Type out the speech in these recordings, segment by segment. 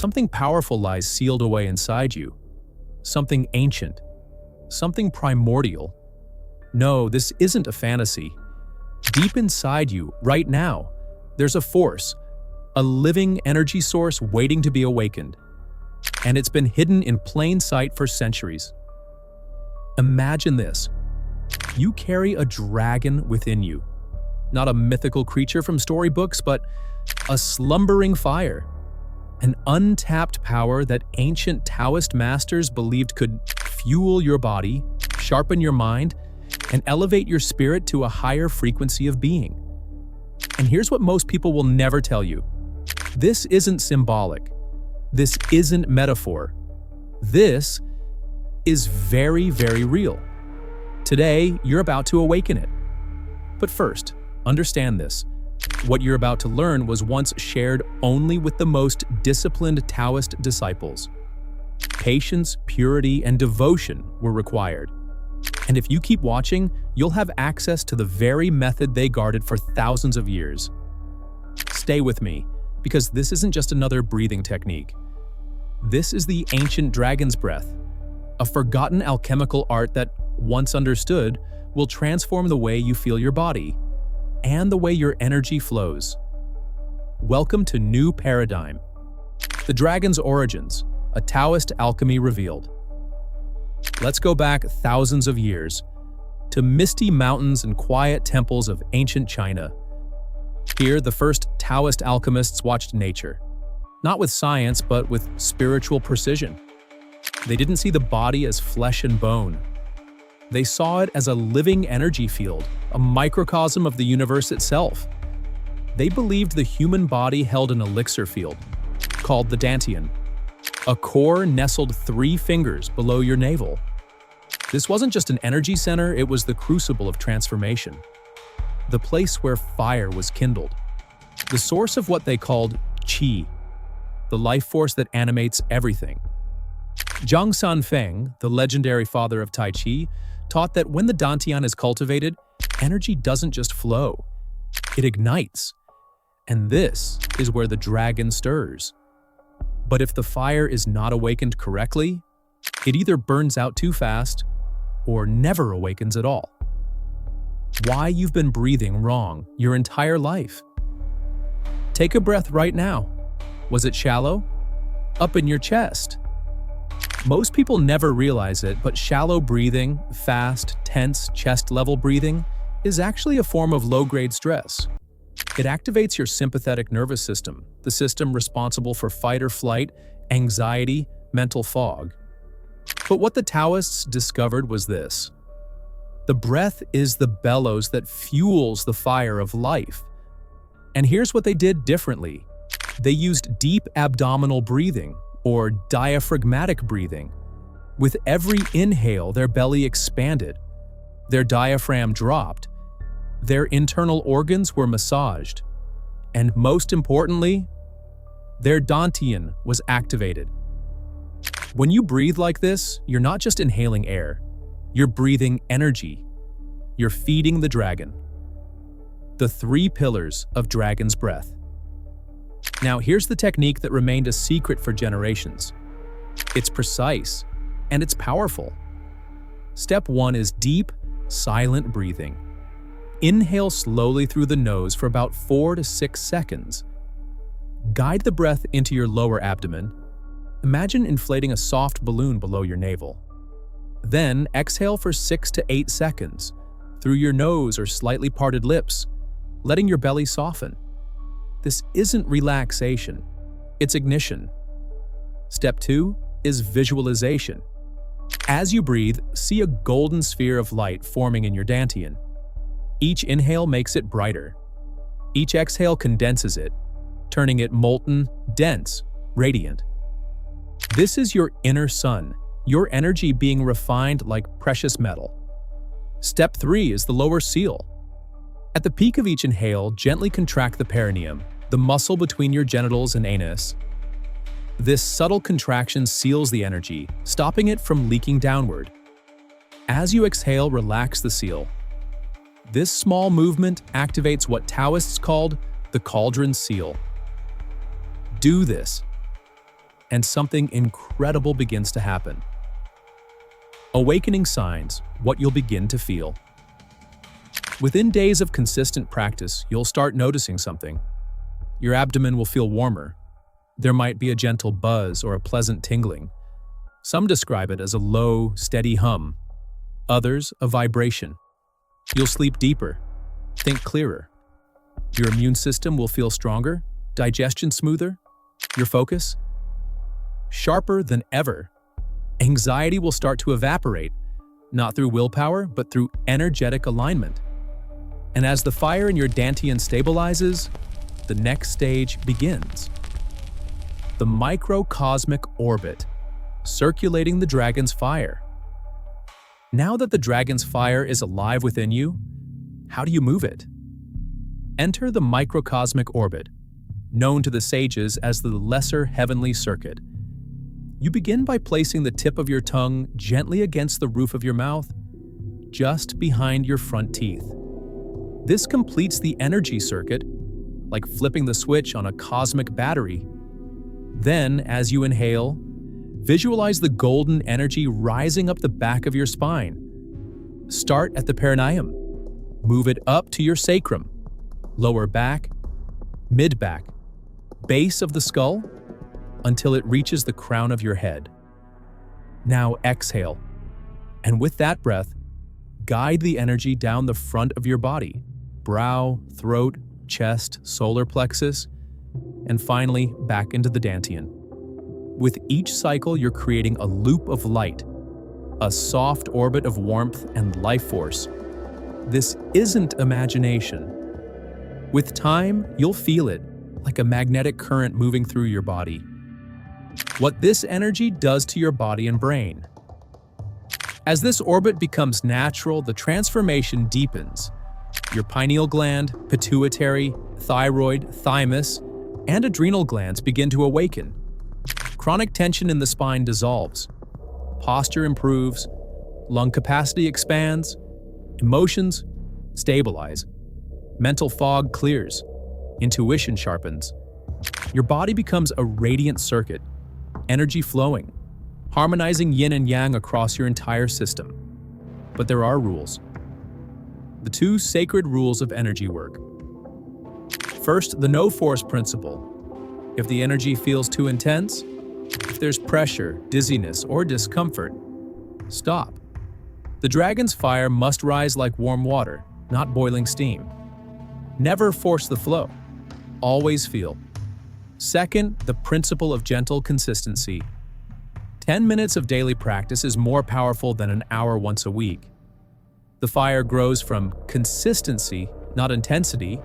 something powerful lies sealed away inside you. Something ancient. Something primordial. No, this isn't a fantasy. Deep inside you, right now, there's a force, a living energy source waiting to be awakened. And it's been hidden in plain sight for centuries. Imagine this. You carry a dragon within you. Not a mythical creature from storybooks, but a slumbering fire. An untapped power that ancient Taoist masters believed could fuel your body, sharpen your mind, and elevate your spirit to a higher frequency of being. And here's what most people will never tell you. This isn't symbolic. This isn't metaphor. This is very, very real. Today, you're about to awaken it. But first, understand this. What you're about to learn was once shared only with the most disciplined Taoist disciples. Patience, purity, and devotion were required. And if you keep watching, you'll have access to the very method they guarded for thousands of years. Stay with me, because this isn't just another breathing technique. This is the ancient dragon's breath, a forgotten alchemical art that, once understood, will transform the way you feel your body and the way your energy flows. Welcome to New Paradigm. The Dragon's Origins, a Taoist alchemy revealed. Let's go back thousands of years to misty mountains and quiet temples of ancient China. Here, the first Taoist alchemists watched nature, not with science, but with spiritual precision. They didn't see the body as flesh and bone. They saw it as a living energy field, a microcosm of the universe itself. They believed the human body held an elixir field, called the Dantian, a core nestled 3 fingers below your navel. This wasn't just an energy center, it was the crucible of transformation. The place where fire was kindled. The source of what they called qi, the life force that animates everything. Zhang Sanfeng, the legendary father of Tai Chi, taught that when the Dantian is cultivated, energy doesn't just flow, it ignites. And this is where the dragon stirs. But if the fire is not awakened correctly, it either burns out too fast or never awakens at all. Why you've been breathing wrong your entire life? Take a breath right now. Was it shallow? Up in your chest? Most people never realize it, but shallow breathing, fast, tense, chest-level breathing, is actually a form of low-grade stress. It activates your sympathetic nervous system, the system responsible for fight or flight, anxiety, mental fog. But what the Taoists discovered was this. The breath is the bellows that fuels the fire of life. And here's what they did differently. They used deep abdominal breathing, or diaphragmatic breathing. With every inhale, their belly expanded, their diaphragm dropped, their internal organs were massaged, and most importantly, their Dantian was activated. When you breathe like this, you're not just inhaling air, you're breathing energy. You're feeding the dragon. The 3 pillars of dragon's breath. Now, here's the technique that remained a secret for generations. It's precise, and it's powerful. Step 1 is deep, silent breathing. Inhale slowly through the nose for about 4 to 6 seconds. Guide the breath into your lower abdomen. Imagine inflating a soft balloon below your navel. Then exhale for 6 to 8 seconds, through your nose or slightly parted lips, letting your belly soften. This isn't relaxation, it's ignition. Step 2 is visualization. As you breathe, see a golden sphere of light forming in your Dantian. Each inhale makes it brighter. Each exhale condenses it, turning it molten, dense, radiant. This is your inner sun, your energy being refined like precious metal. Step 3 is the lower seal. At the peak of each inhale, gently contract the perineum, the muscle between your genitals and anus. This subtle contraction seals the energy, stopping it from leaking downward. As you exhale, relax the seal. This small movement activates what Taoists called the cauldron seal. Do this. and something incredible begins to happen. Awakening signs, what you'll begin to feel. Within days of consistent practice, you'll start noticing something. Your abdomen will feel warmer. There might be a gentle buzz or a pleasant tingling. Some describe it as a low, steady hum. Others, a vibration. You'll sleep deeper, think clearer. Your immune system will feel stronger, digestion smoother, your focus sharper than ever. Anxiety will start to evaporate, not through willpower, but through energetic alignment. And as the fire in your Dantian stabilizes, the next stage begins. The microcosmic orbit, circulating the dragon's fire. Now that the dragon's fire is alive within you, how do you move it? Enter the microcosmic orbit, known to the sages as the lesser heavenly circuit. You begin by placing the tip of your tongue gently against the roof of your mouth, just behind your front teeth. This completes the energy circuit, like flipping the switch on a cosmic battery. Then, as you inhale, visualize the golden energy rising up the back of your spine. Start at the perineum. Move it up to your sacrum, lower back, mid-back, base of the skull, until it reaches the crown of your head. Now exhale, and with that breath, guide the energy down the front of your body, brow, throat, chest, solar plexus, and finally back into the Dantian. With each cycle, you're creating a loop of light, a soft orbit of warmth and life force. This isn't imagination. With time, you'll feel it, like a magnetic current moving through your body. What this energy does to your body and brain. As this orbit becomes natural, the transformation deepens. Your pineal gland, pituitary, thyroid, thymus, and adrenal glands begin to awaken. Chronic tension in the spine dissolves. Posture improves. Lung capacity expands. Emotions stabilize. Mental fog clears. Intuition sharpens. Your body becomes a radiant circuit, energy flowing, harmonizing yin and yang across your entire system. But there are rules. The two sacred rules of energy work. First, the no-force principle. If the energy feels too intense, if there's pressure, dizziness, or discomfort, stop. The dragon's fire must rise like warm water, not boiling steam. Never force the flow. Always feel. Second, the principle of gentle consistency. 10 minutes of daily practice is more powerful than an hour once a week. The fire grows from consistency, not intensity.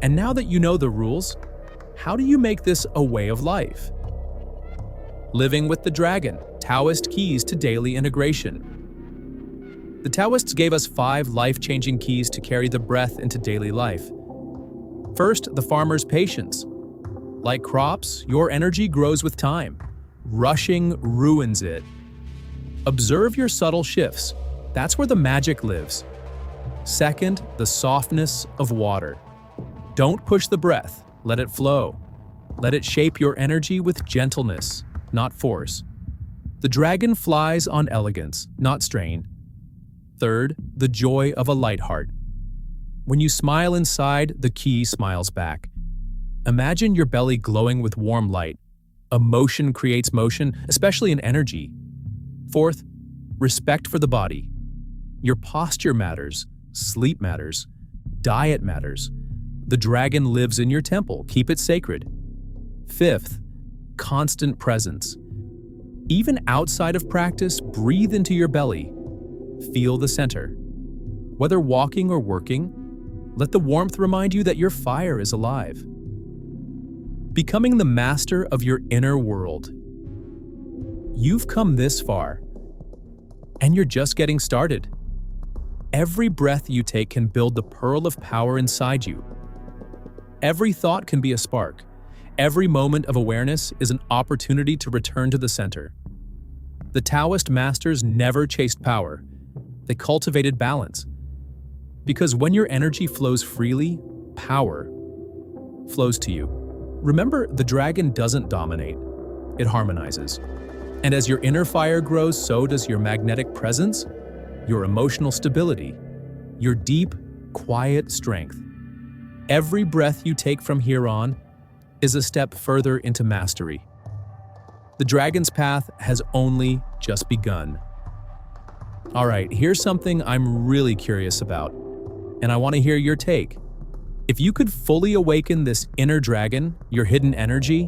And now that you know the rules, how do you make this a way of life? Living with the Dragon, Taoist keys to daily integration. The Taoists gave us 5 life-changing keys to carry the breath into daily life. First, the farmer's patience. Like crops, your energy grows with time. Rushing ruins it. Observe your subtle shifts. That's where the magic lives. Second, the softness of water. Don't push the breath. Let it flow. Let it shape your energy with gentleness, not force. The dragon flies on elegance, not strain. Third, the joy of a light heart. When you smile inside, the key smiles back. Imagine your belly glowing with warm light. Emotion creates motion, especially in energy. Fourth, respect for the body. Your posture matters, sleep matters, diet matters. The dragon lives in your temple, keep it sacred. Fifth, constant presence. Even outside of practice, breathe into your belly. Feel the center. Whether walking or working, let the warmth remind you that your fire is alive. Becoming the master of your inner world. You've come this far, and you're just getting started. Every breath you take can build the pearl of power inside you. Every thought can be a spark. Every moment of awareness is an opportunity to return to the center. The Taoist masters never chased power. They cultivated balance. Because when your energy flows freely, power flows to you. Remember, the dragon doesn't dominate. it harmonizes. And as your inner fire grows, so does your magnetic presence, your emotional stability, your deep, quiet strength. Every breath you take from here on is a step further into mastery. The dragon's path has only just begun. All right, here's something I'm really curious about, and I want to hear your take. If you could fully awaken this inner dragon, your hidden energy,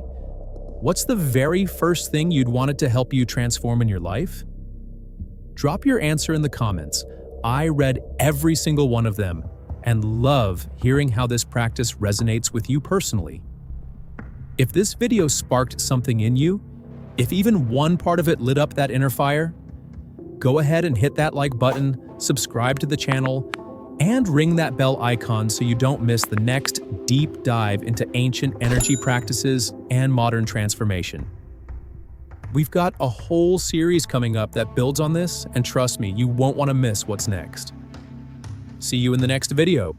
what's the very first thing you'd want it to help you transform in your life? Drop your answer in the comments. I read every single one of them and love hearing how this practice resonates with you personally. If this video sparked something in you, if even one part of it lit up that inner fire, go ahead and hit that like button, subscribe to the channel, and ring that bell icon so you don't miss the next deep dive into ancient energy practices and modern transformation. We've got a whole series coming up that builds on this, and trust me, you won't want to miss what's next. See you in the next video.